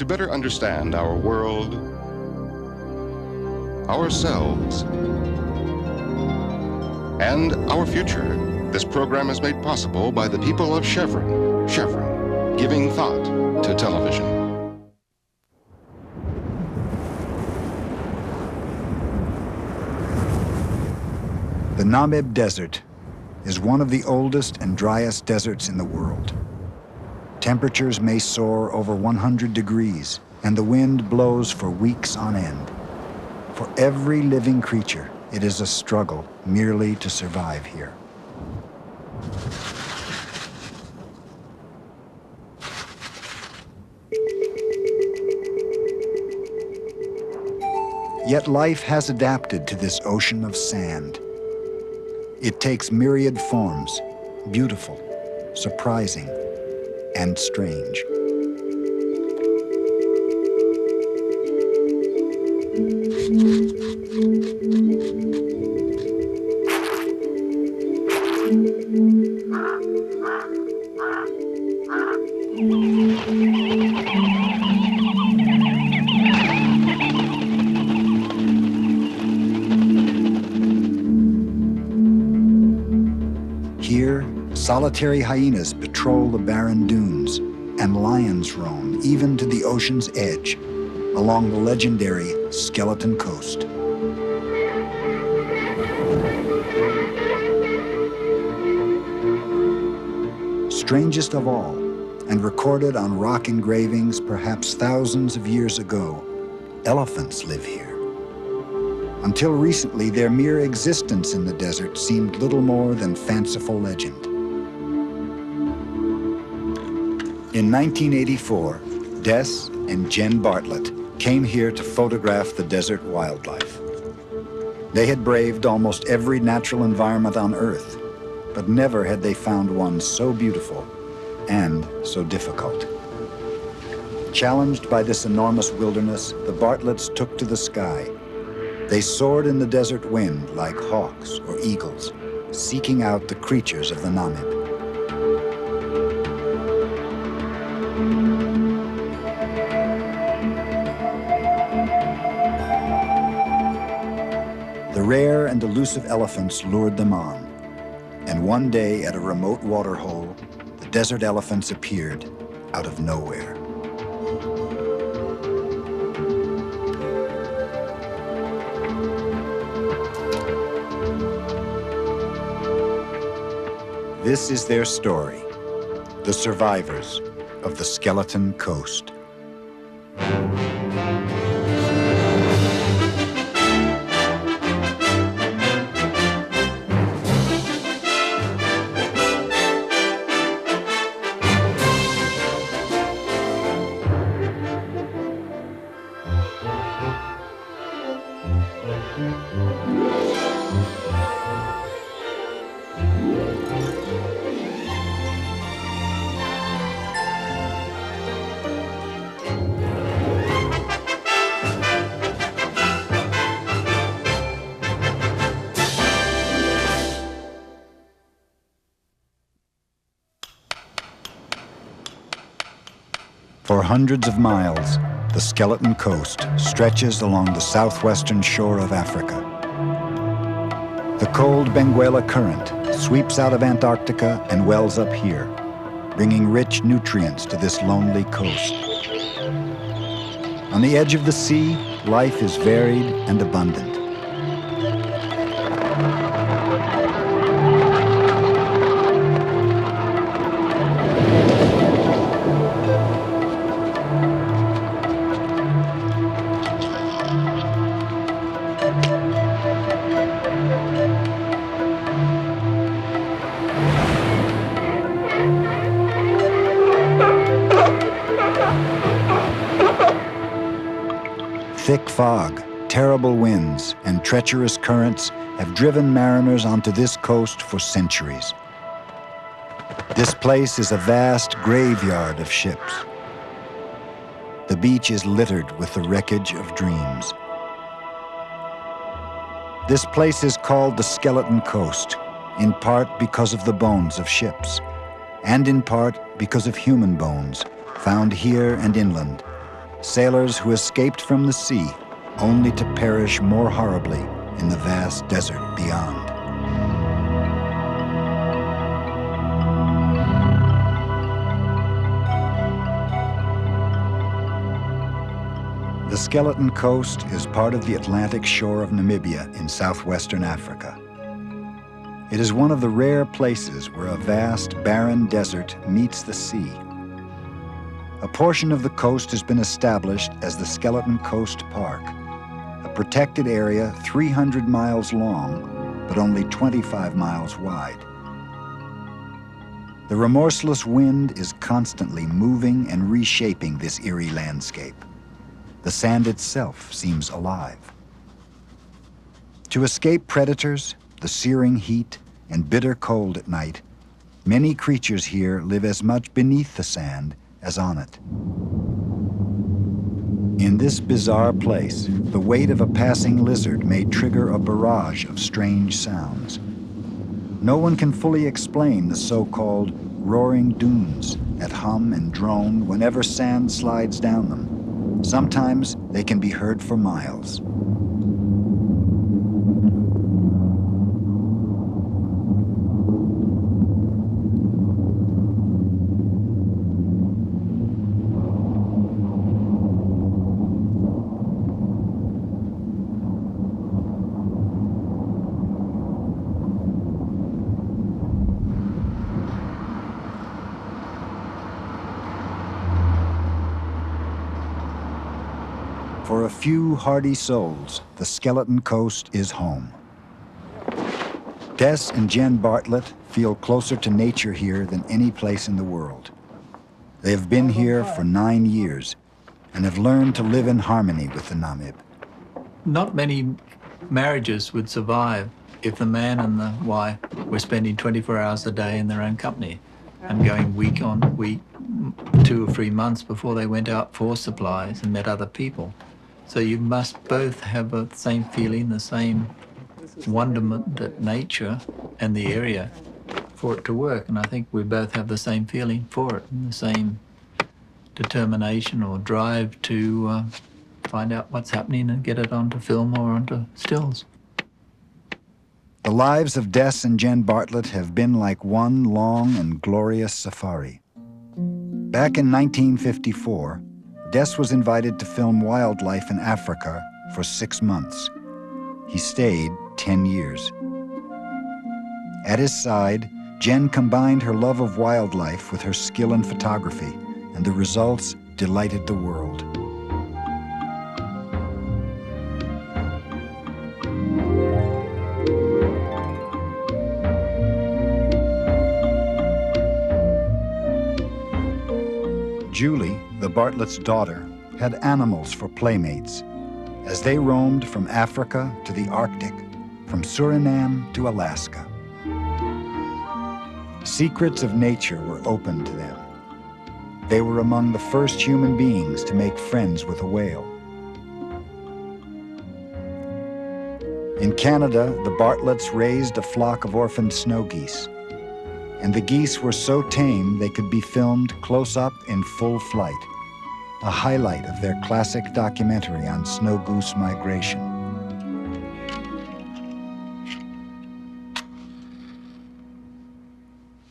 To better understand our world, ourselves, and our future, this program is made possible by the people of Chevron. Chevron, giving thought to television. The Namib Desert is one of the oldest and driest deserts in the world. Temperatures may soar over 100 degrees, and the wind blows for weeks on end. For every living creature, it is a struggle merely to survive here. Yet life has adapted to this ocean of sand. It takes myriad forms, beautiful, surprising, and strange. Here, solitary hyenas patrol the barren dunes, and lions roam even to the ocean's edge, along the legendary Skeleton Coast. Strangest of all, and recorded on rock engravings perhaps thousands of years ago, elephants live here. Until recently, their mere existence in the desert seemed little more than fanciful legend. In 1984, Des and Jen Bartlett came here to photograph the desert wildlife. They had braved almost every natural environment on Earth, but never had they found one so beautiful and so difficult. Challenged by this enormous wilderness, the Bartletts took to the sky. They soared in the desert wind like hawks or eagles, seeking out the creatures of the Namib. The rare and elusive elephants lured them on, and one day at a remote waterhole, the desert elephants appeared out of nowhere. This is their story, the survivors of the Skeleton Coast. For hundreds of miles, the Skeleton Coast stretches along the southwestern shore of Africa. The cold Benguela Current sweeps out of Antarctica and wells up here, bringing rich nutrients to this lonely coast. On the edge of the sea, life is varied and abundant. Thick fog, terrible winds, and treacherous currents have driven mariners onto this coast for centuries. This place is a vast graveyard of ships. The beach is littered with the wreckage of dreams. This place is called the Skeleton Coast, in part because of the bones of ships, and in part because of human bones found here and inland, sailors who escaped from the sea only to perish more horribly in the vast desert beyond. The Skeleton Coast is part of the Atlantic shore of Namibia in southwestern Africa. It is one of the rare places where a vast, barren desert meets the sea. A portion of the coast has been established as the Skeleton Coast Park, a protected area 300 miles long, but only 25 miles wide. The remorseless wind is constantly moving and reshaping this eerie landscape. The sand itself seems alive. To escape predators, the searing heat, and bitter cold at night, many creatures here live as much beneath the sand as on it. In this bizarre place, the weight of a passing lizard may trigger a barrage of strange sounds. No one can fully explain the so-called roaring dunes that hum and drone whenever sand slides down them. Sometimes they can be heard for miles. For a few hardy souls, the Skeleton Coast is home. Des and Jen Bartlett feel closer to nature here than any place in the world. They have been here for 9 years and have learned to live in harmony with the Namib. Not many marriages would survive if the man and the wife were spending 24 hours a day in their own company and going week on week, 2 or 3 months before they went out for supplies and met other people. So you must both have the same feeling, the same wonderment at nature and the area for it to work. And I think we both have the same feeling for it and the same determination or drive to find out what's happening and get it onto film or onto stills. The lives of Des and Jen Bartlett have been like one long and glorious safari. Back in 1954, Des was invited to film wildlife in Africa for 6 months. He stayed 10 years. At his side, Jen combined her love of wildlife with her skill in photography, and the results delighted the world. Julie, the Bartlett's daughter, had animals for playmates as they roamed from Africa to the Arctic, from Suriname to Alaska. Secrets of nature were open to them. They were among the first human beings to make friends with a whale. In Canada, the Bartletts raised a flock of orphaned snow geese, and the geese were so tame they could be filmed close up in full flight, a highlight of their classic documentary on snow goose migration.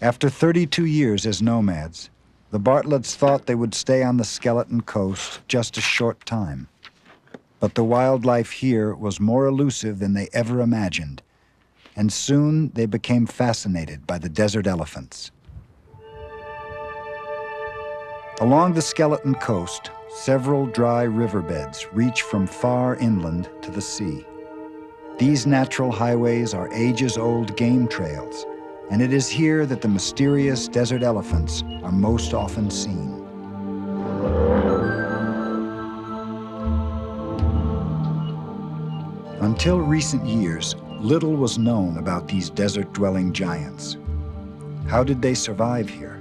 After 32 years as nomads, the Bartletts thought they would stay on the Skeleton Coast just a short time. But the wildlife here was more elusive than they ever imagined, and soon they became fascinated by the desert elephants. Along the Skeleton Coast, several dry riverbeds reach from far inland to the sea. These natural highways are ages-old game trails, and it is here that the mysterious desert elephants are most often seen. Until recent years, little was known about these desert-dwelling giants. How did they survive here?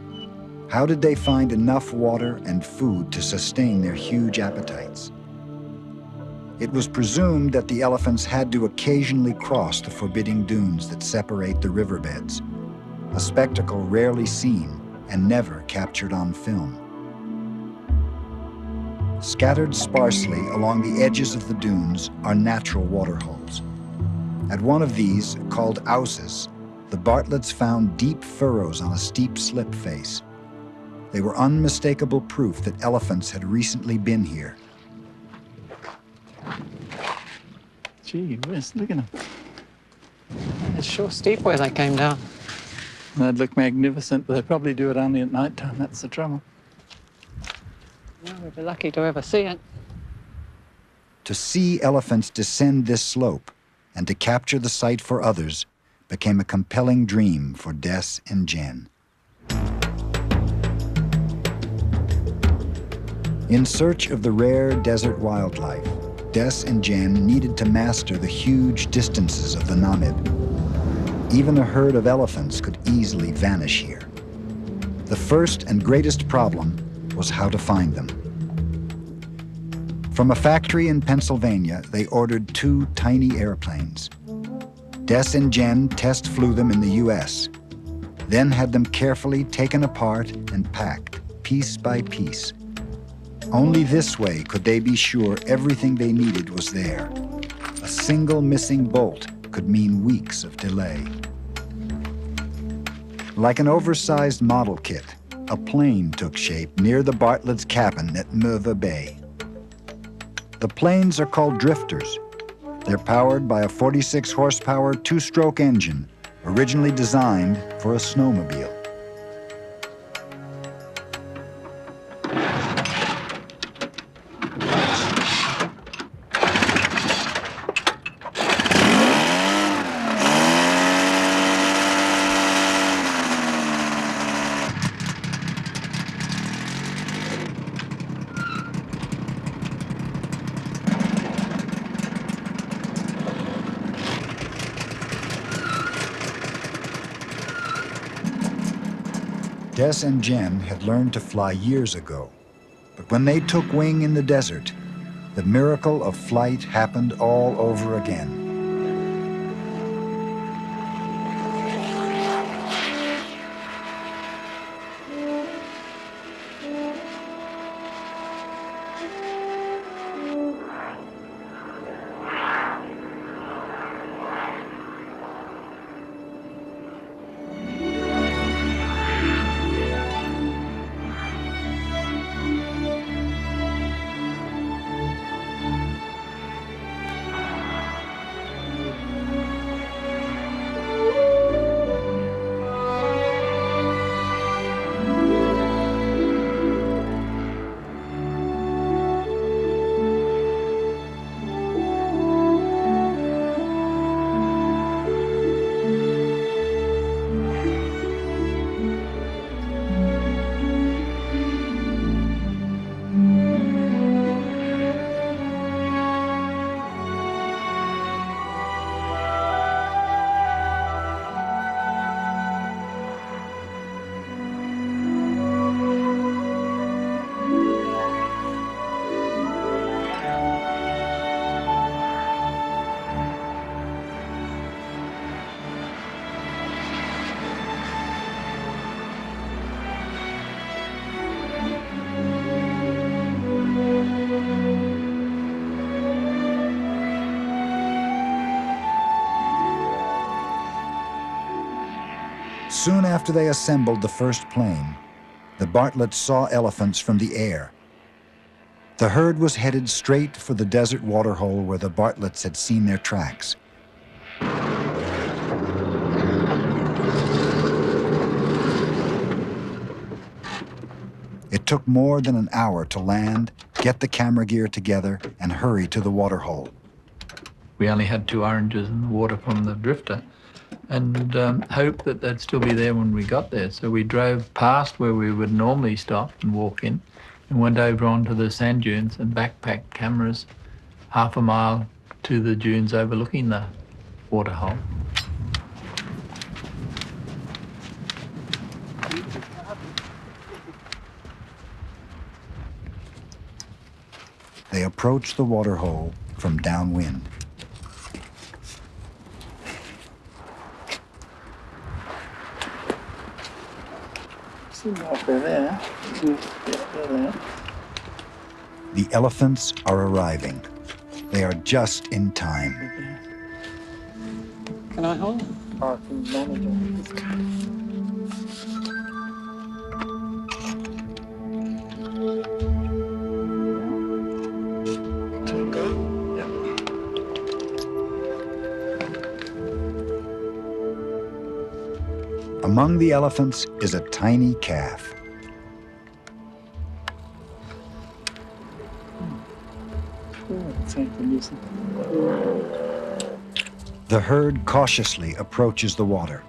How did they find enough water and food to sustain their huge appetites? It was presumed that the elephants had to occasionally cross the forbidding dunes that separate the riverbeds, a spectacle rarely seen and never captured on film. Scattered sparsely along the edges of the dunes are natural waterholes. At one of these, called Ouses, the Bartletts found deep furrows on a steep slip face. They were unmistakable proof that elephants had recently been here. Gee whiz, look at them. It's sure steep where they came down. They'd look magnificent, but they probably do it only at night time. That's the trouble. Well, we'd be lucky to ever see it. To see elephants descend this slope and to capture the sight for others became a compelling dream for Des and Jen. In search of the rare desert wildlife, Des and Jen needed to master the huge distances of the Namib. Even a herd of elephants could easily vanish here. The first and greatest problem was how to find them. From a factory in Pennsylvania, they ordered 2 tiny airplanes. Des and Jen test flew them in the US, then had them carefully taken apart and packed, piece by piece. Only this way could they be sure everything they needed was there. A single missing bolt could mean weeks of delay. Like an oversized model kit, a plane took shape near the Bartlett's cabin at Merva Bay. The planes are called drifters. They're powered by a 46-horsepower 2-stroke engine, originally designed for a snowmobile. Des and Jen had learned to fly years ago, but when they took wing in the desert, the miracle of flight happened all over again. Soon after they assembled the first plane, the Bartletts saw elephants from the air. The herd was headed straight for the desert waterhole where the Bartletts had seen their tracks. It took more than an hour to land, get the camera gear together, and hurry to the waterhole. We only had 2 oranges in the water from the drifter, and hoped that they'd still be there when we got there. So we drove past where we would normally stop and walk in, and went over onto the sand dunes and backpacked cameras half a mile to the dunes overlooking the waterhole. They approached the waterhole from downwind. See if they're there. Yeah, they're there. The elephants are arriving. They are just in time. Can I hold? Among the elephants is a tiny calf. The herd cautiously approaches the water.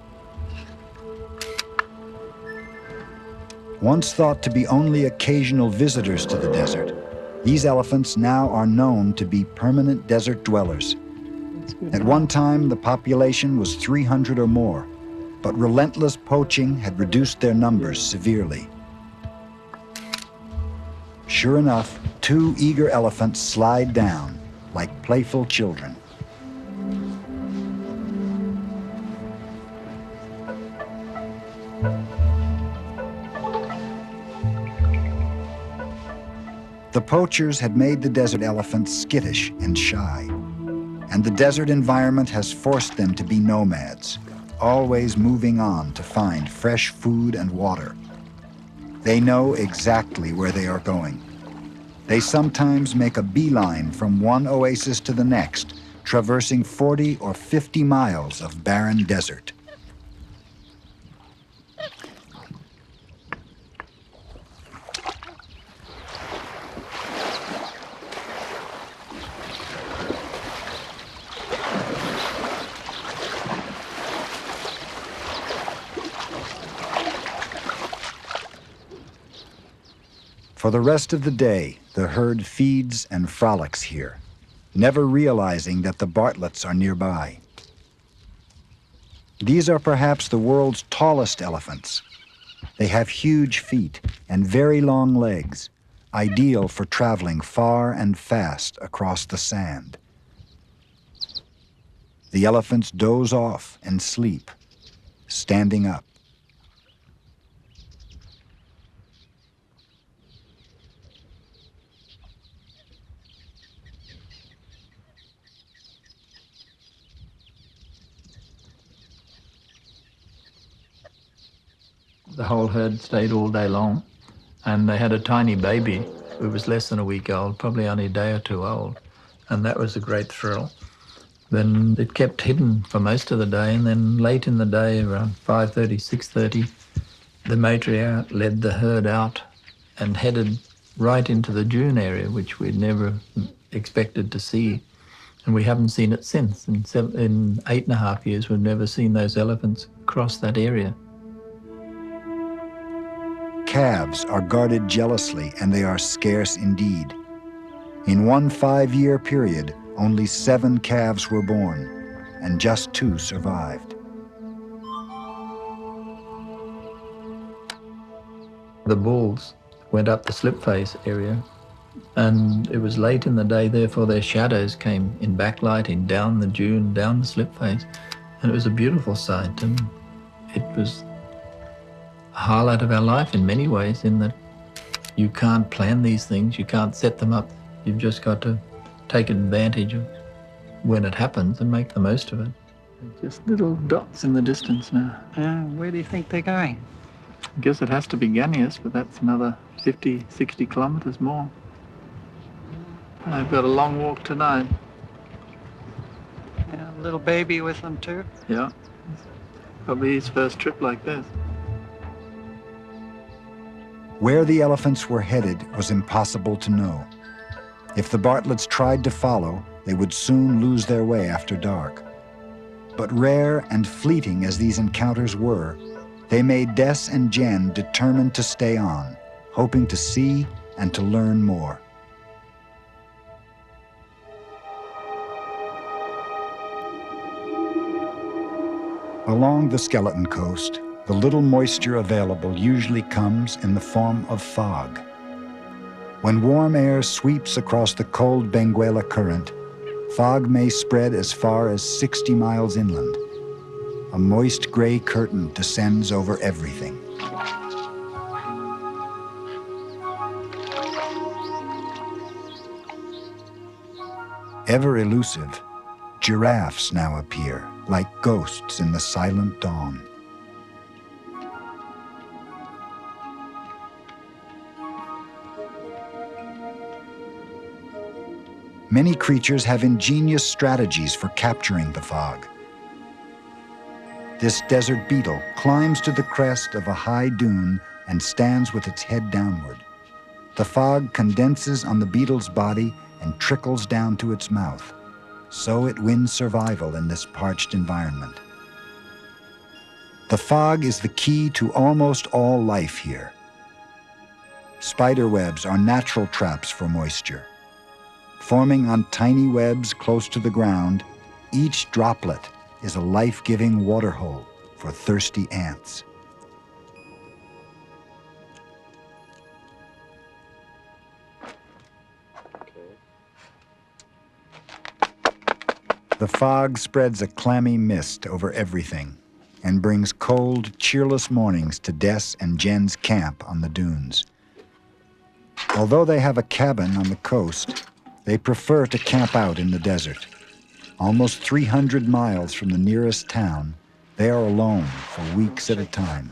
Once thought to be only occasional visitors to the desert, these elephants now are known to be permanent desert dwellers. At one time, the population was 300 or more, but relentless poaching had reduced their numbers severely. Sure enough, 2 eager elephants slide down like playful children. The poachers had made the desert elephants skittish and shy, and the desert environment has forced them to be nomads, always moving on to find fresh food and water. They know exactly where they are going. They sometimes make a beeline from one oasis to the next, traversing 40 or 50 miles of barren desert. For the rest of the day, the herd feeds and frolics here, never realizing that the Bartletts are nearby. These are perhaps the world's tallest elephants. They have huge feet and very long legs, ideal for traveling far and fast across the sand. The elephants doze off and sleep, standing up. The whole herd stayed all day long, and they had a tiny baby who was less than a week old, probably only a day or two old, and that was a great thrill. Then it kept hidden for most of the day, and then late in the day, around 5:30, 6:30, the matriarch led the herd out and headed right into the dune area, which we'd never expected to see, and we haven't seen it since. In 8.5 years, we've never seen those elephants cross that area. Calves are guarded jealously, and they are scarce indeed. In one 5-year period, only 7 calves were born, and just 2 survived. The bulls went up the slip face area, and it was late in the day, therefore their shadows came in backlighting down the dune, down the slip face, and it was a beautiful sight, and it was a highlight of our life in many ways, in that you can't plan these things, you can't set them up, you've just got to take advantage of when it happens and make the most of it. Just little dots in the distance now. Where do you think they're going? I guess it has to be Ganius, but that's another 50, 60 kilometres more. I've got a long walk tonight. Yeah, a little baby with them too. Yeah, probably his first trip like this. Where the elephants were headed was impossible to know. If the Bartletts tried to follow, they would soon lose their way after dark. But rare and fleeting as these encounters were, they made Des and Jen determined to stay on, hoping to see and to learn more. Along the Skeleton Coast, the little moisture available usually comes in the form of fog. When warm air sweeps across the cold Benguela Current, fog may spread as far as 60 miles inland. A moist gray curtain descends over everything. Ever elusive, giraffes now appear like ghosts in the silent dawn. Many creatures have ingenious strategies for capturing the fog. This desert beetle climbs to the crest of a high dune and stands with its head downward. The fog condenses on the beetle's body and trickles down to its mouth. So it wins survival in this parched environment. The fog is the key to almost all life here. Spider webs are natural traps for moisture. Forming on tiny webs close to the ground, each droplet is a life-giving waterhole for thirsty ants. The fog spreads a clammy mist over everything and brings cold, cheerless mornings to Des and Jen's camp on the dunes. Although they have a cabin on the coast, they prefer to camp out in the desert. Almost 300 miles from the nearest town, they are alone for weeks at a time.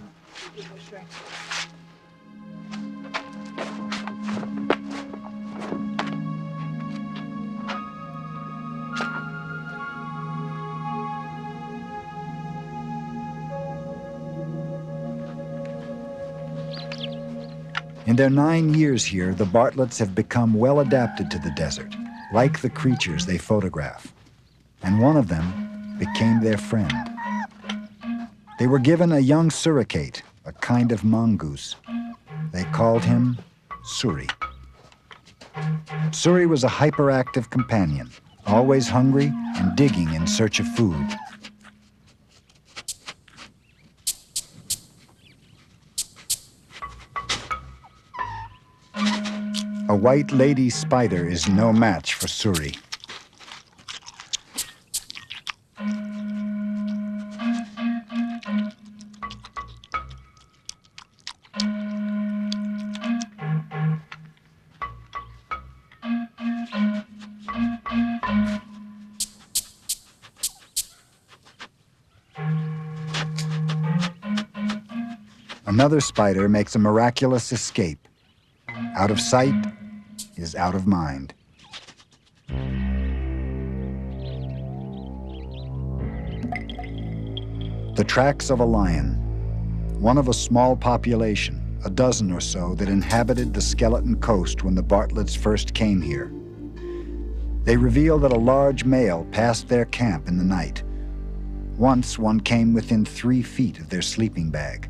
In their 9 years here, the Bartletts have become well adapted to the desert, like the creatures they photograph. And one of them became their friend. They were given a young suricate, a kind of mongoose. They called him Suri. Suri was a hyperactive companion, always hungry and digging in search of food. A white lady spider is no match for Suri. Another spider makes a miraculous escape. Out of sight is out of mind. The tracks of a lion, one of a small population, a dozen or so, that inhabited the Skeleton Coast when the Bartletts first came here. They reveal that a large male passed their camp in the night. Once one came within 3 feet of their sleeping bag.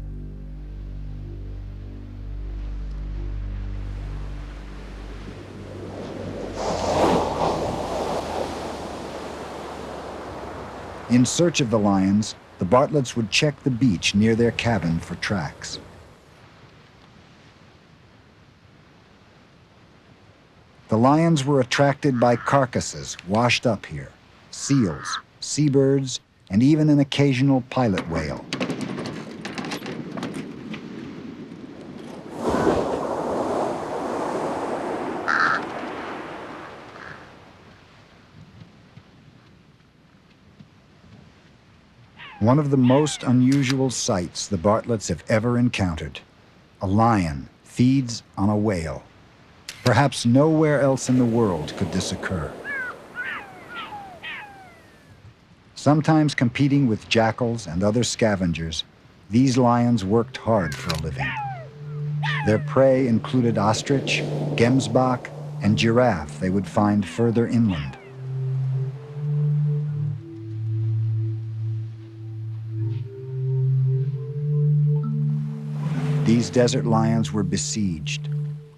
In search of the lions, the Bartletts would check the beach near their cabin for tracks. The lions were attracted by carcasses washed up here, seals, seabirds, and even an occasional pilot whale. One of the most unusual sights the Bartletts have ever encountered. A lion feeds on a whale. Perhaps nowhere else in the world could this occur. Sometimes competing with jackals and other scavengers, these lions worked hard for a living. Their prey included ostrich, gemsbok, and giraffe they would find further inland. These desert lions were besieged,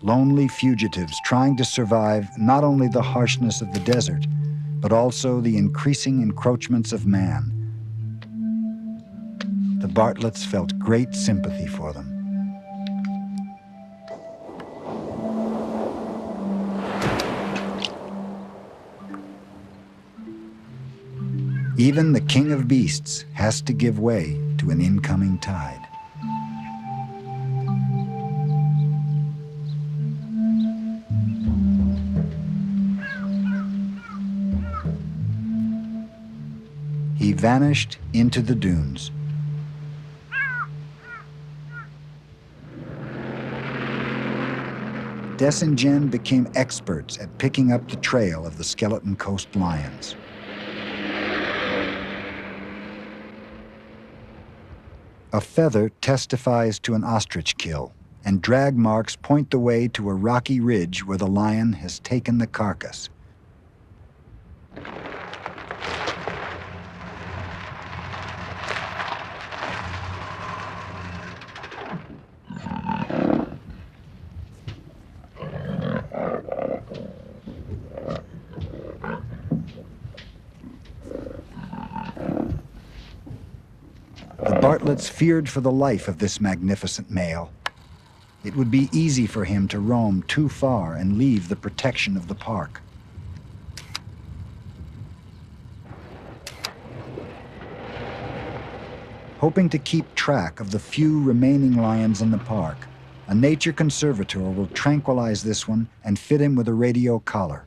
lonely fugitives trying to survive not only the harshness of the desert, but also the increasing encroachments of man. The Bartletts felt great sympathy for them. Even the king of beasts has to give way to an incoming tide. he vanished into the dunes. Des and Jen became experts at picking up the trail of the Skeleton Coast lions. A feather testifies to an ostrich kill, and drag marks point the way to a rocky ridge where the lion has taken the carcass. The Bartletts feared for the life of this magnificent male. It would be easy for him to roam too far and leave the protection of the park. Hoping to keep track of the few remaining lions in the park, a nature conservator will tranquilize this one and fit him with a radio collar.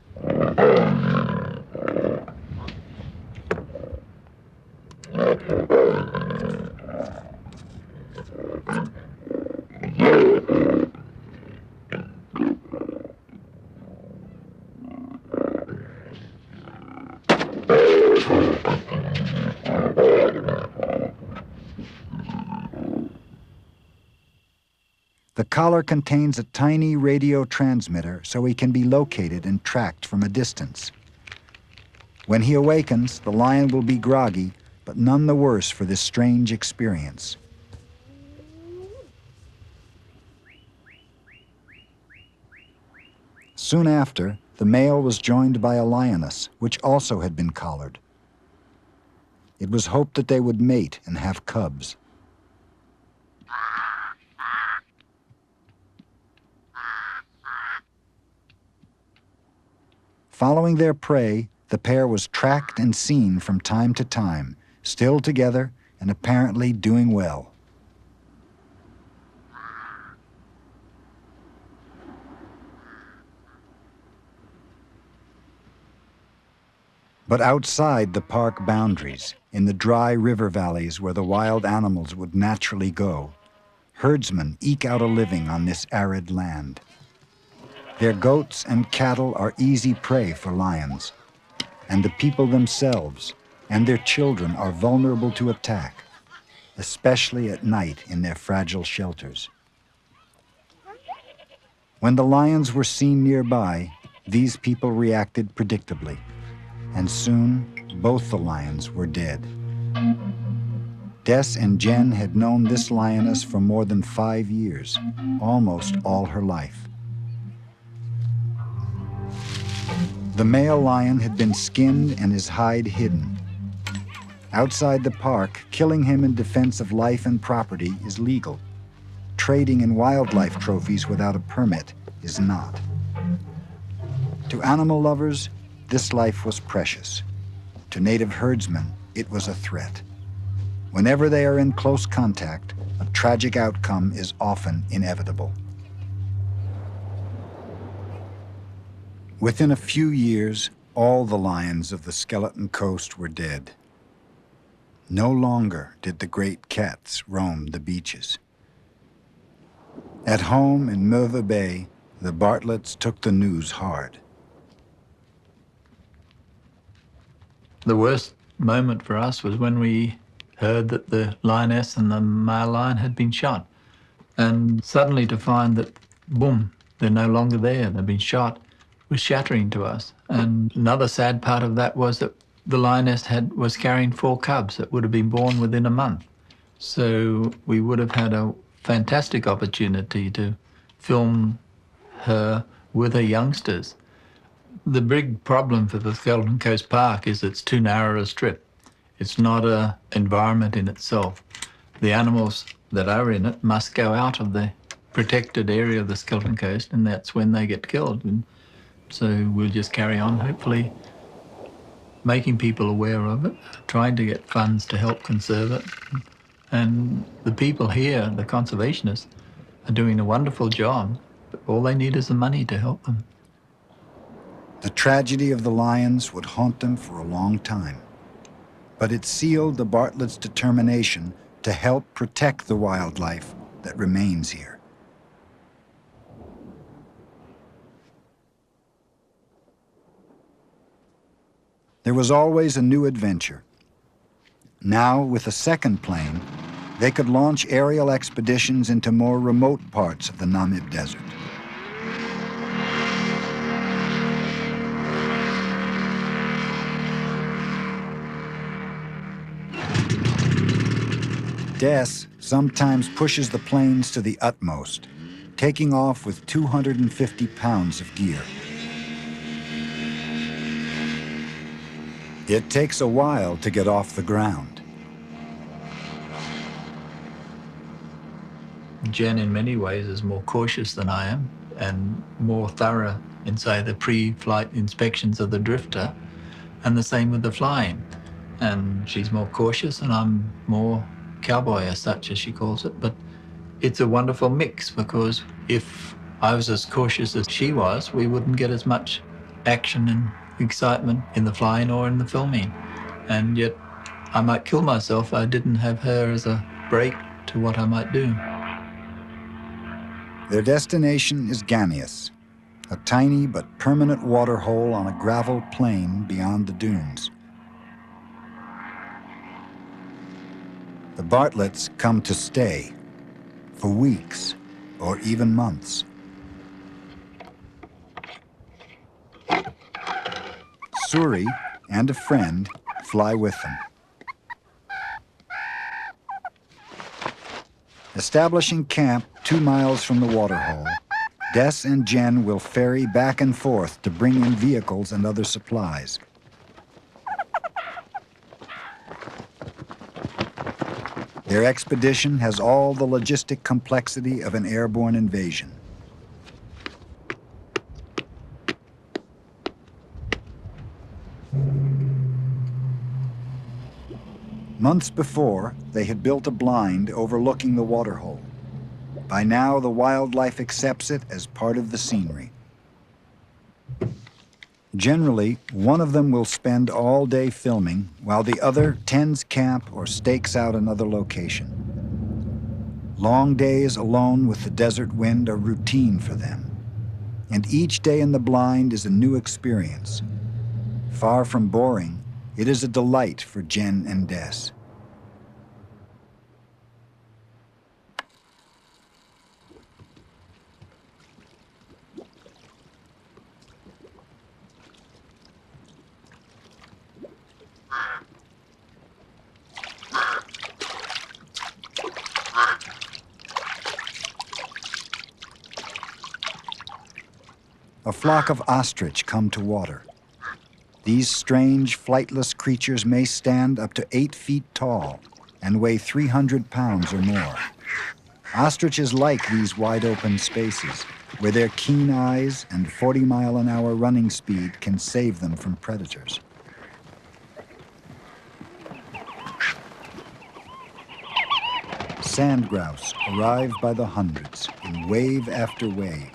The collar contains a tiny radio transmitter so he can be located and tracked from a distance. When he awakens, the lion will be groggy, but none the worse for this strange experience. Soon after, the male was joined by a lioness, which also had been collared. It was hoped that they would mate and have cubs. Following their prey, the pair was tracked and seen from time to time, still together and apparently doing well. But outside the park boundaries, in the dry river valleys where the wild animals would naturally go, herdsmen eke out a living on this arid land. Their goats and cattle are easy prey for lions, and the people themselves and their children are vulnerable to attack, especially at night in their fragile shelters. When the lions were seen nearby, these people reacted predictably, and soon both the lions were dead. Des and Jen had known this lioness for more than 5 years, almost all her life. The male lion had been skinned and his hide hidden. Outside the park, killing him in defense of life and property is legal. Trading in wildlife trophies without a permit is not. To animal lovers, this life was precious. To native herdsmen, it was a threat. Whenever they are in close contact, a tragic outcome is often inevitable. Within a few years, all the lions of the Skeleton Coast were dead. No longer did the great cats roam the beaches. At home in Merva Bay, the Bartletts took the news hard. The worst moment for us was when we heard that the lioness and the male lion had been shot. And suddenly to find that, boom, they're no longer there, they've been shot, was shattering to us. And another sad part of that was that the lioness was carrying 4 cubs that would have been born within a month. So we would have had a fantastic opportunity to film her with her youngsters. The big problem for the Skeleton Coast Park is it's too narrow a strip. It's not an environment in itself. The animals that are in it must go out of the protected area of the Skeleton Coast, and that's when they get killed. And so we'll just carry on, hopefully making people aware of it, trying to get funds to help conserve it. And the people here, the conservationists, are doing a wonderful job. All they need is the money to help them. The tragedy of the lions would haunt them for a long time. but it sealed the Bartlett's determination to help protect the wildlife that remains here. There was always a new adventure. Now, with a second plane, they could launch aerial expeditions into more remote parts of the Namib Desert. Des sometimes pushes the planes to the utmost, taking off with 250 pounds of gear. It takes a while to get off the ground. Jen, in many ways, is more cautious than I am and more thorough in, say, the pre-flight inspections of the drifter, and the same with the flying. And she's more cautious and I'm more cowboy, as such, as she calls it. But it's a wonderful mix, because if I was as cautious as she was, we wouldn't get as much action and excitement in the flying or in the filming. And yet I might kill myself if I didn't have her as a break to what I might do. Their destination is Ganius, a tiny but permanent waterhole on a gravel plain beyond the dunes. The Bartletts come to stay for weeks or even months. Suri and a friend fly with them. Establishing camp 2 miles from the waterhole, Des and Jen will ferry back and forth to bring in vehicles and other supplies. Their expedition has all the logistic complexity of an airborne invasion. Months before, they had built a blind overlooking the waterhole. By now, the wildlife accepts it as part of the scenery. Generally, one of them will spend all day filming, while the other tends camp or stakes out another location. Long days alone with the desert wind are routine for them, and each day in the blind is a new experience. Far from boring, it is a delight for Jen and Des. A flock of ostrich come to water. These strange, flightless creatures may stand up to 8 feet tall and weigh 300 pounds or more. Ostriches like these wide-open spaces, where their keen eyes and 40-mile-an-hour running speed can save them from predators. Sand grouse arrive by the hundreds in wave after wave.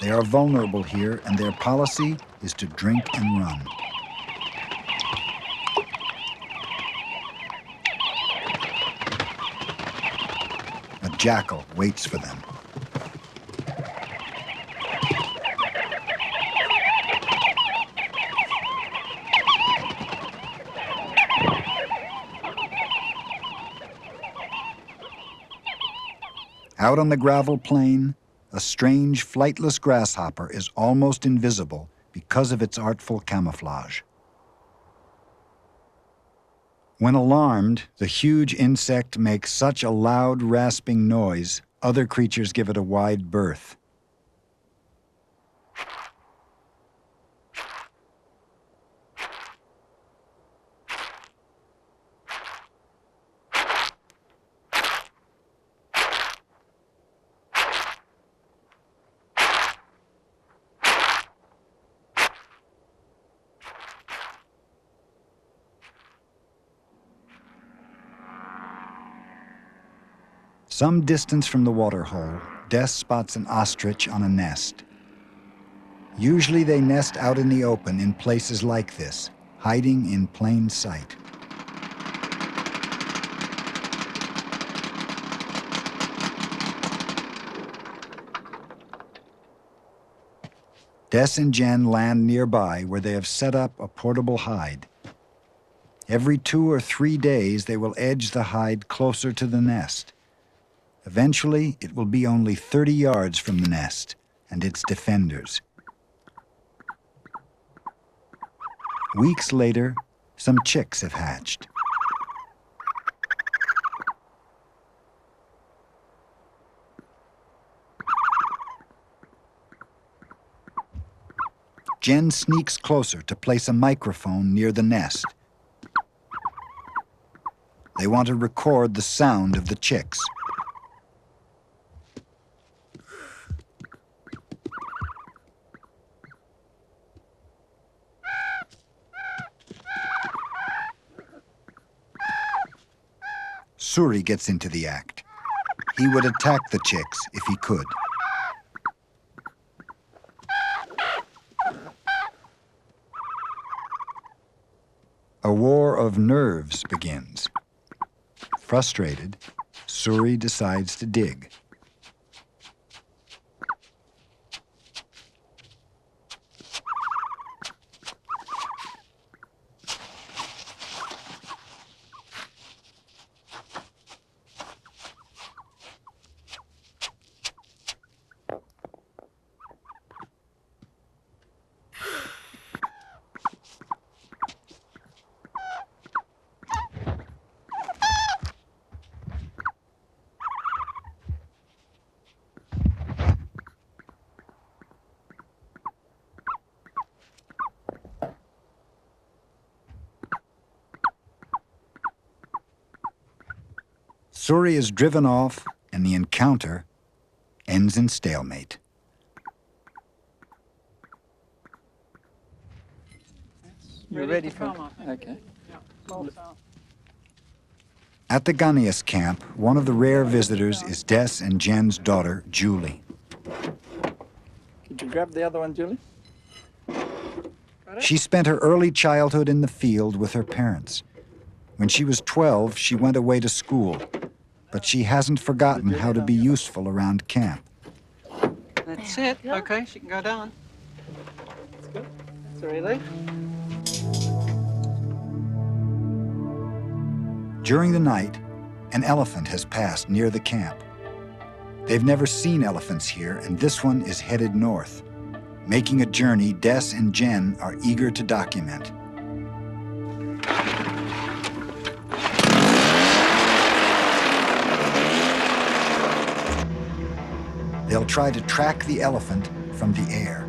They are vulnerable here, and their policy is to drink and run. A jackal waits for them. Out on the gravel plain, a strange, flightless grasshopper is almost invisible because of its artful camouflage. When alarmed, the huge insect makes such a loud, rasping noise, other creatures give it a wide berth. Some distance from the waterhole, Des spots an ostrich on a nest. Usually they nest out in the open in places like this, hiding in plain sight. Des and Jen land nearby where they have set up a portable hide. Every 2 or 3 days, they will edge the hide closer to the nest. Eventually, it will be only 30 yards from the nest and its defenders. Weeks later, some chicks have hatched. Jen sneaks closer to place a microphone near the nest. They want to record the sound of the chicks. Suri gets into the act. He would attack the chicks if he could. A war of nerves begins. Frustrated, Suri decides to dig. Suri is driven off, and the encounter ends in stalemate. You're ready for... Okay. At the Ganius camp, one of the rare visitors is Des and Jen's daughter, Julie. Could you grab the other one, Julie? She spent her early childhood in the field with her parents. When she was 12, she went away to school, but she hasn't forgotten how to be useful around camp. That's it. Okay, she can go down. That's good. That's a relief. During the night, an elephant has passed near the camp. They've never seen elephants here, and this one is headed north, making a journey Des and Jen are eager to document. They'll try to track the elephant from the air.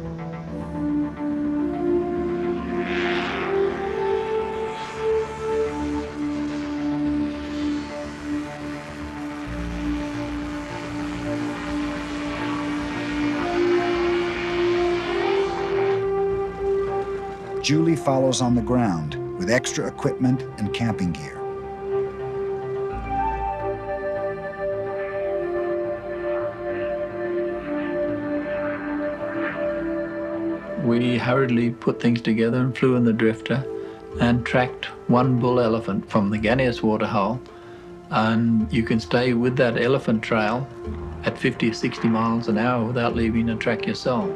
Julie follows on the ground with extra equipment and camping gear. We hurriedly put things together and flew in the drifter and tracked one bull elephant from the Ganius waterhole. And you can stay with that elephant trail at 50 or 60 miles an hour without leaving a track yourself.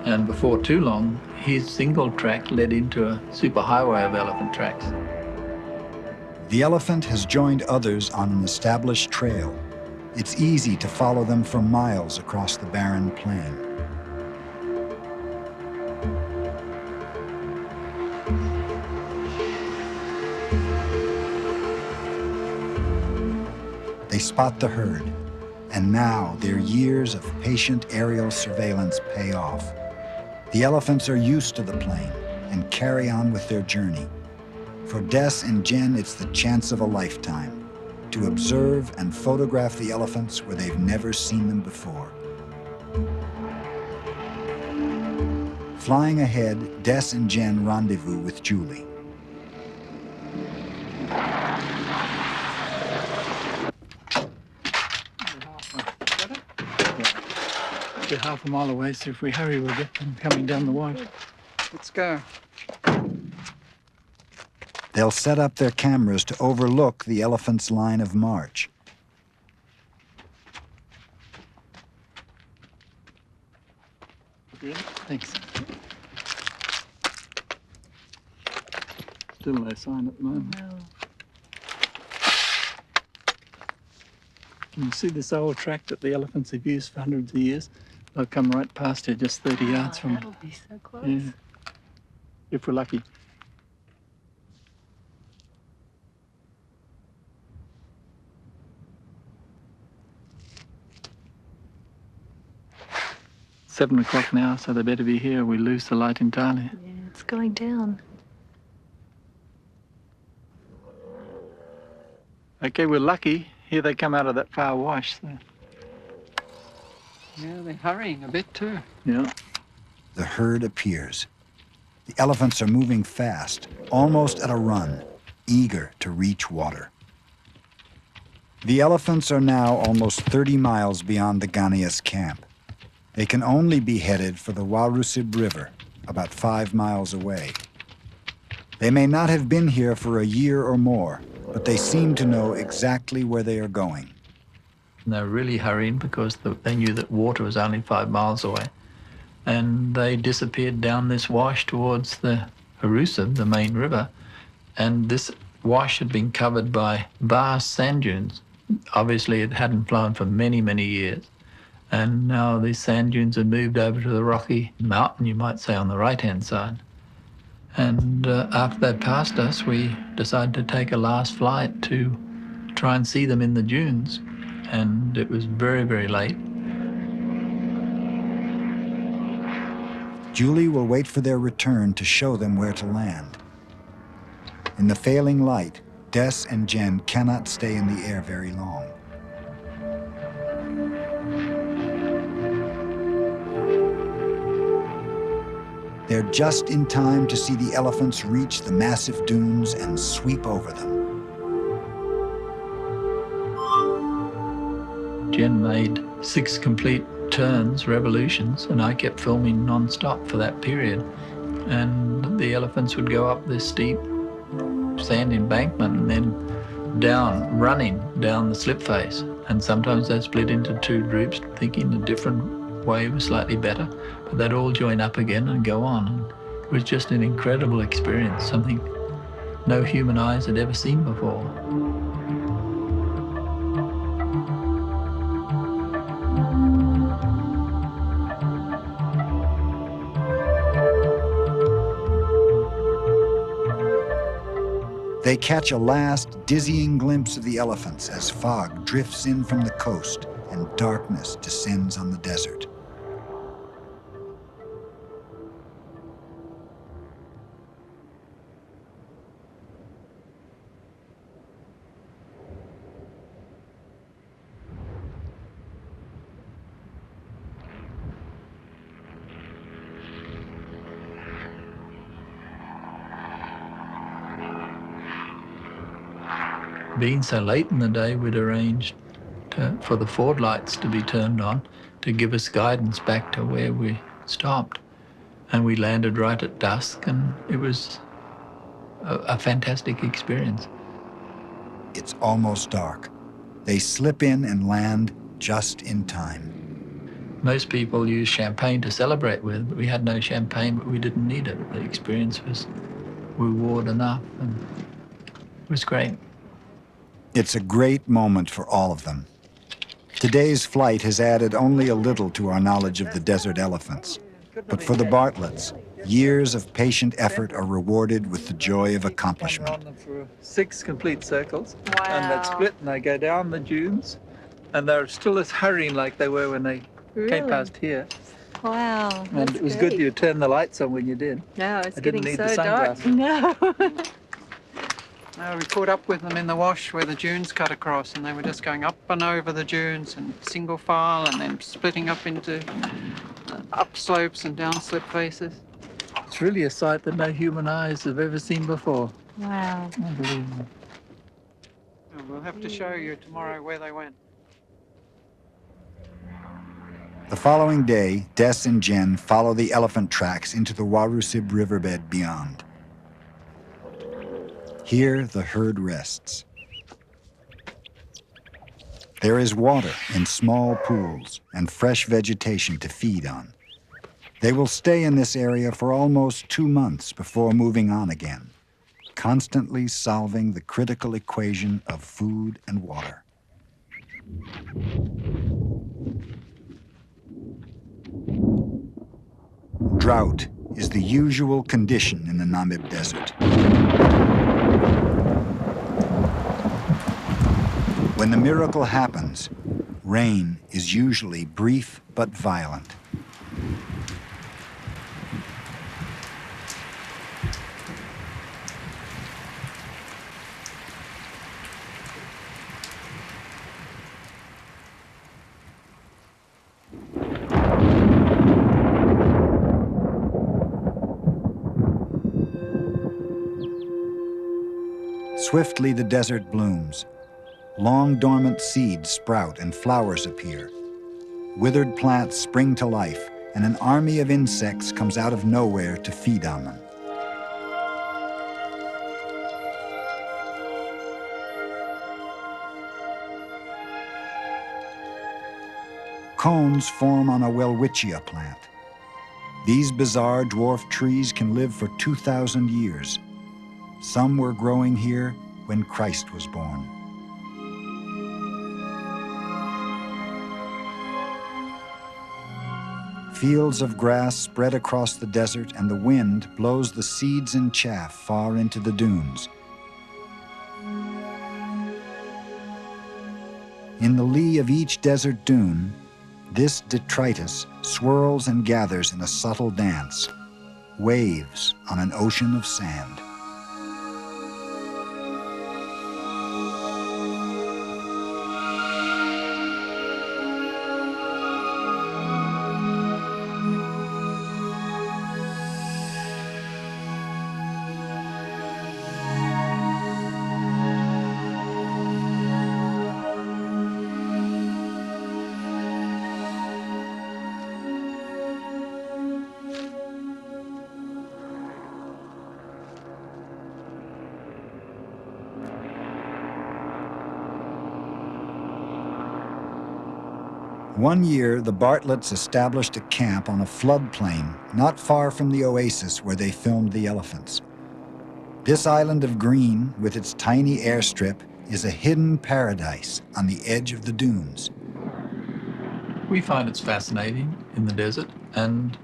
And before too long, his single track led into a superhighway of elephant tracks. The elephant has joined others on an established trail. It's easy to follow them for miles across the barren plain. They spot the herd, and now their years of patient aerial surveillance pay off. The elephants are used to the plain and carry on with their journey. For Des and Jen, it's the chance of a lifetime to observe and photograph the elephants where they've never seen them before. Flying ahead, Des and Jen rendezvous with Julie. They're half a mile away, so if we hurry, we'll get them coming down the wash. Let's go. They'll set up their cameras to overlook the elephant's line of march. Really? Thanks. Still no sign at the moment. No. Can you see this old track that the elephants have used for hundreds of years? They'll come right past here, just 30 yards from it. That'll be so close. Yeah. If we're lucky. It's 7 o'clock now, so they better be here. We lose the light entirely. Yeah, it's going down. Okay, we're lucky. Here they come out of that far wash. So. Yeah, they're hurrying a bit too. Yeah. The herd appears. The elephants are moving fast, almost at a run, eager to reach water. The elephants are now almost 30 miles beyond the Ganias camp. They can only be headed for the Warusib River, about 5 miles away. They may not have been here for a year or more, but they seem to know exactly where they are going. And they were really hurrying because they knew that water was only 5 miles away. And they disappeared down this wash towards the Warusib, the main river. And this wash had been covered by vast sand dunes. Obviously, it hadn't flown for many, many years. And now these sand dunes had moved over to the rocky mountain, you might say, on the right-hand side. And after they passed us, we decided to take a last flight to try and see them in the dunes. And it was very, very late. Julie will wait for their return to show them where to land. In the failing light, Des and Jen cannot stay in the air very long. They're just in time to see the elephants reach the massive dunes and sweep over them. Jen made 6 complete turns, revolutions, and I kept filming non-stop for that period. And the elephants would go up this steep sand embankment and then down, running down the slip face. And sometimes they'd split into 2 groups, thinking a different way was slightly better, but they'd all join up again and go on. And it was just an incredible experience, something no human eyes had ever seen before. They catch a last dizzying glimpse of the elephants as fog drifts in from the coast and darkness descends on the desert. Being so late in the day, we'd arranged for the forward lights to be turned on to give us guidance back to where we stopped. And we landed right at dusk, and it was a fantastic experience. It's almost dark. They slip in and land just in time. Most people use champagne to celebrate with, but we had no champagne, but we didn't need it. The experience was reward enough, and it was great. It's a great moment for all of them. Today's flight has added only a little to our knowledge of the desert elephants. But for the Bartletts, years of patient effort are rewarded with the joy of accomplishment. On them for 6 complete circles, Wow. and they split and they go down the dunes, and they're still as hurrying like they were when they came Really? past here. Wow. And that's it was great. good you turned the lights on when you did. No, it's I didn't getting need so the dark. sunglasses. No. We caught up with them in the wash where the dunes cut across, and they were just going up and over the dunes and single file and then splitting up into up slopes and down slip faces. It's really a sight that no human eyes have ever seen before. Wow. Unbelievable. We'll have to show you tomorrow where they went. The following day, Des and Jen follow the elephant tracks into the Warusib riverbed beyond. Here, the herd rests. There is water in small pools and fresh vegetation to feed on. They will stay in this area for almost 2 months before moving on again, constantly solving the critical equation of food and water. Drought is the usual condition in the Namib Desert. When the miracle happens, rain is usually brief but violent. Swiftly the desert blooms. Long dormant seeds sprout and flowers appear. Withered plants spring to life, and an army of insects comes out of nowhere to feed on them. Cones form on a welwitschia plant. These bizarre dwarf trees can live for 2,000 years. Some were growing here when Christ was born. Fields of grass spread across the desert, and the wind blows the seeds and chaff far into the dunes. In the lee of each desert dune, this detritus swirls and gathers in a subtle dance, waves on an ocean of sand. One year, the Bartletts established a camp on a floodplain not far from the oasis where they filmed the elephants. This island of green, with its tiny airstrip, is a hidden paradise on the edge of the dunes. We find it's fascinating in the desert, and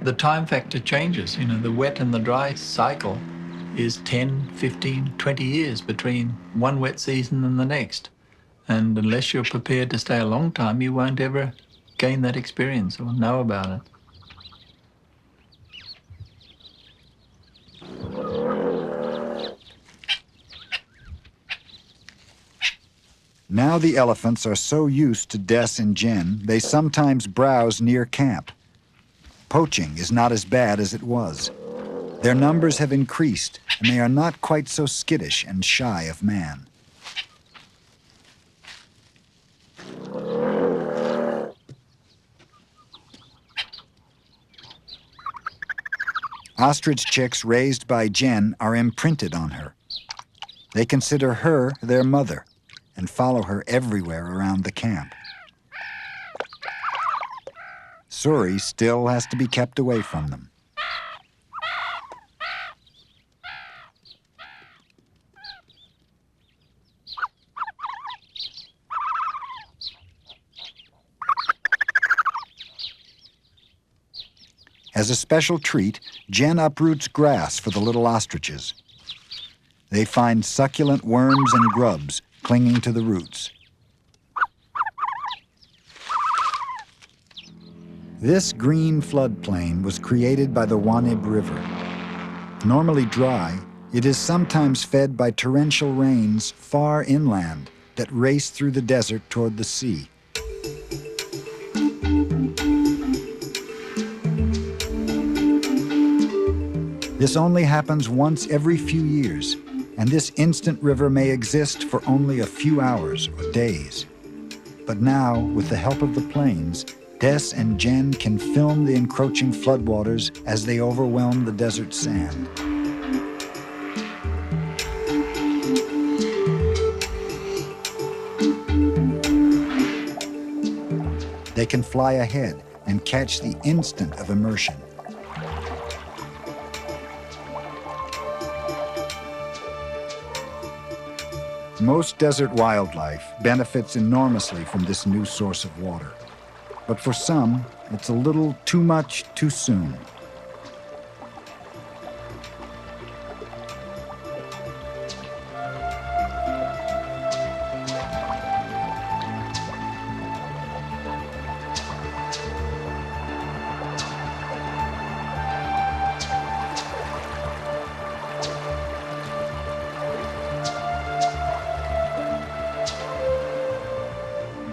the time factor changes. You know, the wet and the dry cycle is 10, 15, 20 years between one wet season and the next. And unless you're prepared to stay a long time, you won't ever gain that experience or know about it. Now the elephants are so used to Des and Jen, they sometimes browse near camp. Poaching is not as bad as it was. Their numbers have increased, and they are not quite so skittish and shy of man. Ostrich chicks raised by Jen are imprinted on her. They consider her their mother and follow her everywhere around the camp. Suri still has to be kept away from them. As a special treat, Jen uproots grass for the little ostriches. They find succulent worms and grubs clinging to the roots. This green floodplain was created by the Wanib River. Normally dry, it is sometimes fed by torrential rains far inland that race through the desert toward the sea. This only happens once every few years, and this instant river may exist for only a few hours or days. But now, with the help of the plains, Des and Jen can film the encroaching floodwaters as they overwhelm the desert sand. They can fly ahead and catch the instant of immersion. Most desert wildlife benefits enormously from this new source of water. But for some, it's a little too much too soon.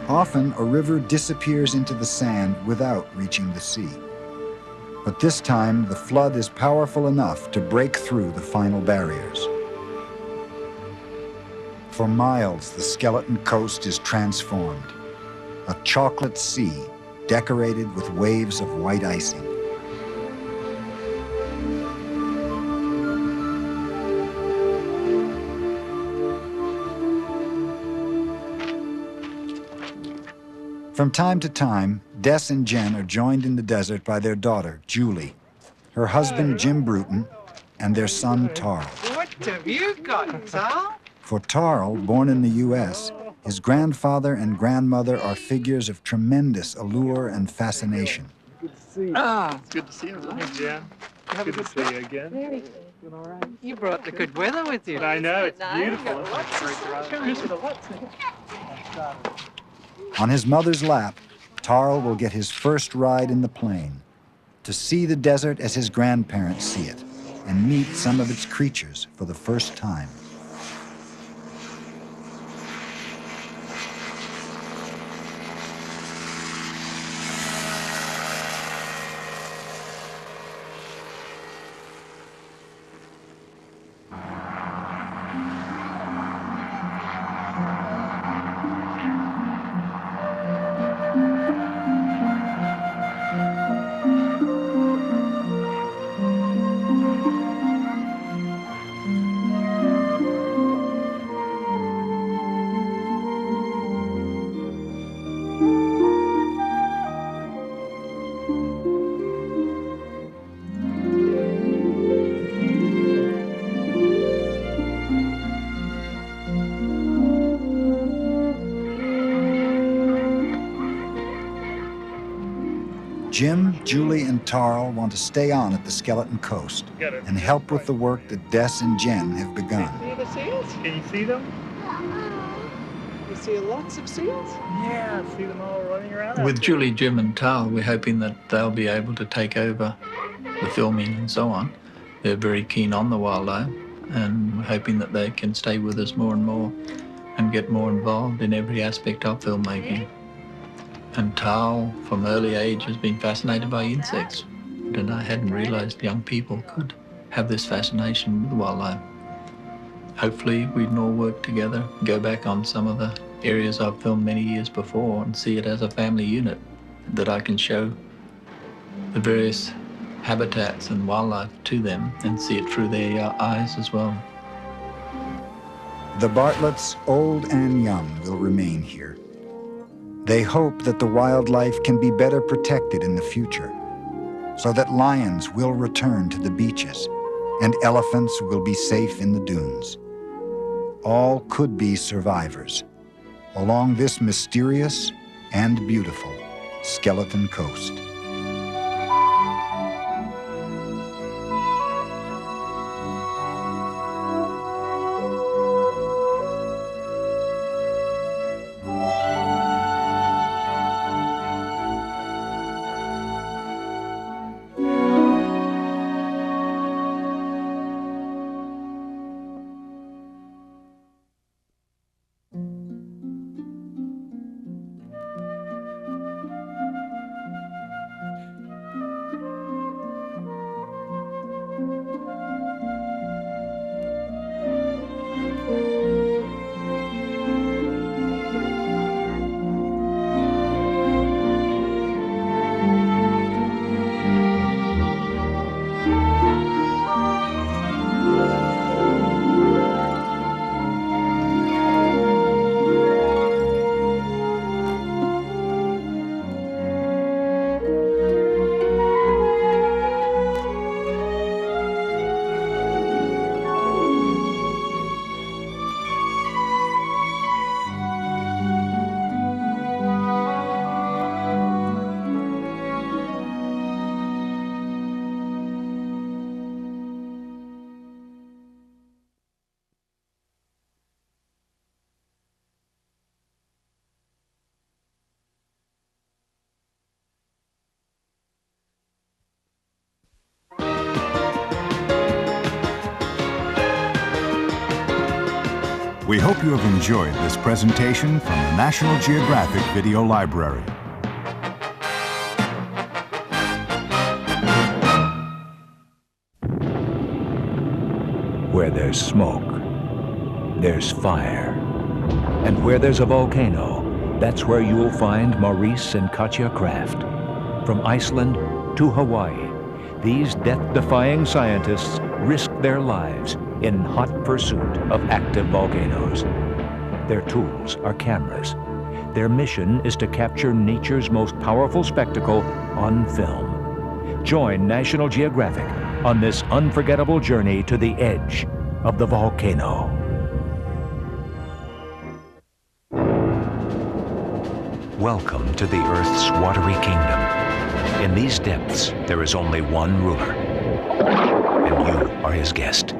Often, a river disappears into the sand without reaching the sea. But this time, the flood is powerful enough to break through the final barriers. For miles, the skeleton coast is transformed. A chocolate sea decorated with waves of white icing. From time to time, Des and Jen are joined in the desert by their daughter, Julie, her husband, Jim Bruton, and their son, Tarl. What have you got, Tal? For Tarl, born in the U.S., his grandfather and grandmother are figures of tremendous allure and fascination. Good to see you. Ah, Good to see you. Hey, Jen. Good to see you again. Very good. you brought the good weather with you. I know, it's Nice. beautiful. It's a great drive. On his mother's lap, Tarl will get his first ride in the plane, to see the desert as his grandparents see it, and meet some of its creatures for the first time. Jim, Julie, and Tarl want to stay on at the Skeleton Coast and help with the work that Des and Jen have begun. See the seals? Can you see them? You see lots of seals? Yeah, see them all running around. With Julie, Jim, and Tal, we're hoping that they'll be able to take over the filming and so on. They're very keen on the wildlife, and we're hoping that they can stay with us more and more and get more involved in every aspect of filmmaking. And Tal, from early age, has been fascinated by insects, and I hadn't realized young people could have this fascination with wildlife. Hopefully we can all work together, go back on some of the areas I've filmed many years before and see it as a family unit, that I can show the various habitats and wildlife to them and see it through their eyes as well. The Bartletts, old and young, will remain here. They hope that the wildlife can be better protected in the future, so that lions will return to the beaches and elephants will be safe in the dunes. All could be survivors along this mysterious and beautiful Skeleton Coast. We hope you have enjoyed this presentation from the National Geographic Video Library. Where there's smoke, there's fire. And where there's a volcano, that's where you'll find Maurice and Katja Kraft. From Iceland to Hawaii, these death-defying scientists risk their lives in hot pursuit of active volcanoes. Their tools are cameras. Their mission is to capture nature's most powerful spectacle on film. Join National Geographic on this unforgettable journey to the edge of the volcano. Welcome to the Earth's watery kingdom. In these depths, there is only one ruler, and you are his guest.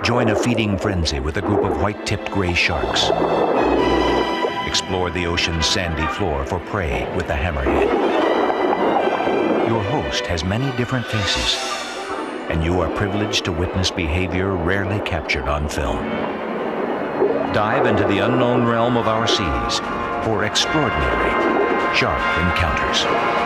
Join a feeding frenzy with a group of white-tipped gray sharks. Explore the ocean's sandy floor for prey with the hammerhead. Your host has many different faces, and you are privileged to witness behavior rarely captured on film. Dive into the unknown realm of our seas for extraordinary shark encounters.